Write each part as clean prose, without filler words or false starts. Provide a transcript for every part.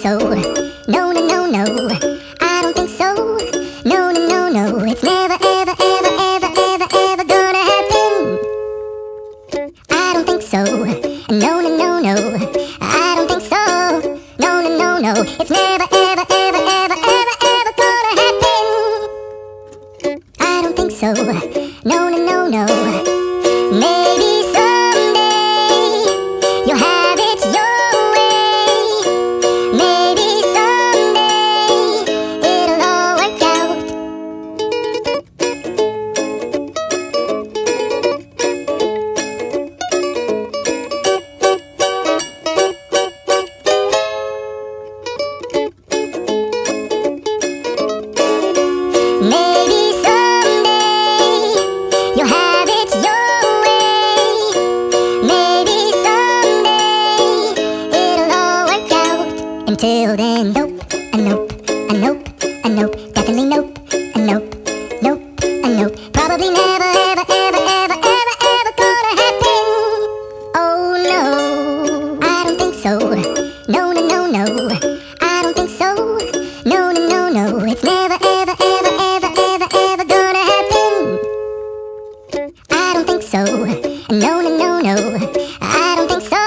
so. No, no, no, no. I don't think so. No, no, no, no. It's never, ever, ever, ever, ever, ever gonna happen. I don't think so. No, no, no, no. I don't think so. No, no, no, no. It's never, ever, ever, ever, ever, ever gonna happen. I don't think so. No, no, no, no. Maybe someday you'll have it your way. Maybe someday it'll all work out. Maybe someday you'll have it your way. Maybe someday it'll all work out. Until then, nope, a nope, a nope, a nope, definitely nope, a nope, nope, a nope. Probably never, ever, ever, ever, ever, ever gonna happen. Oh no, I don't think so. No, no, no, no. I don't think so. No, no, no, no. It's never, ever, ever, ever, ever, ever gonna happen. I don't think so. No, no, no, no. I don't think so.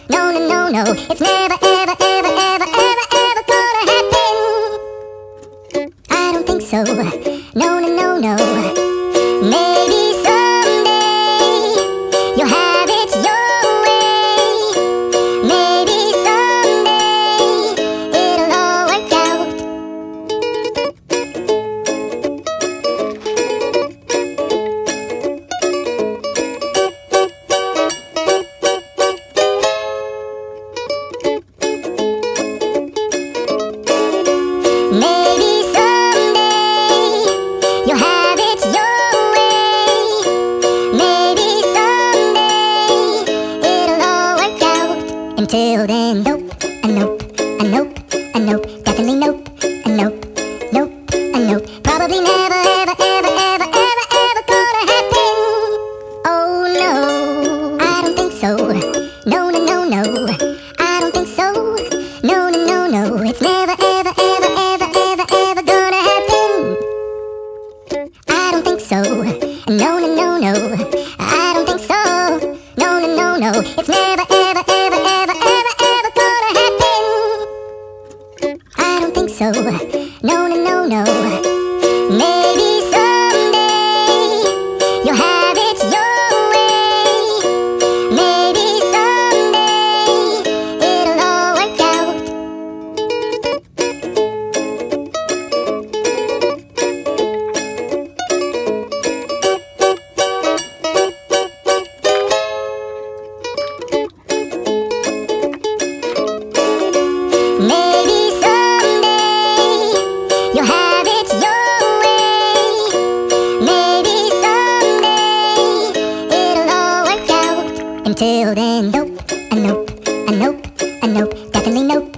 No, no, no, no. It's never, ever, ever, ever, ever, ever gonna happen. I don't think so. No, no, no, no. Maybe someday you'll have it your way. Maybe someday it'll all work out. Maybe someday you'll have it your way. Maybe someday it'll all work out. Until then, nope, a nope, a nope, a nope, definitely nope, a nope, nope, a nope. Probably never, ever, ever, ever, ever, ever gonna happen. Oh no, I don't think so. No, no, no, no. I don't think so. No, no, no, no. It's never, ever, ever, ever, ever, ever gonna happen. I don't think so. No, no, no, no. I don't think so. No, no, no, no. It's never, ever, ever, ever, ever, ever gonna happen. I don't think so. No, no, no, no. Maybe someday you'll have it your way. Maybe someday it'll all work out. Maybe someday you'll have it your way. Maybe someday it'll all work out. Until then, nope, a nope, a nope, a nope, definitely nope,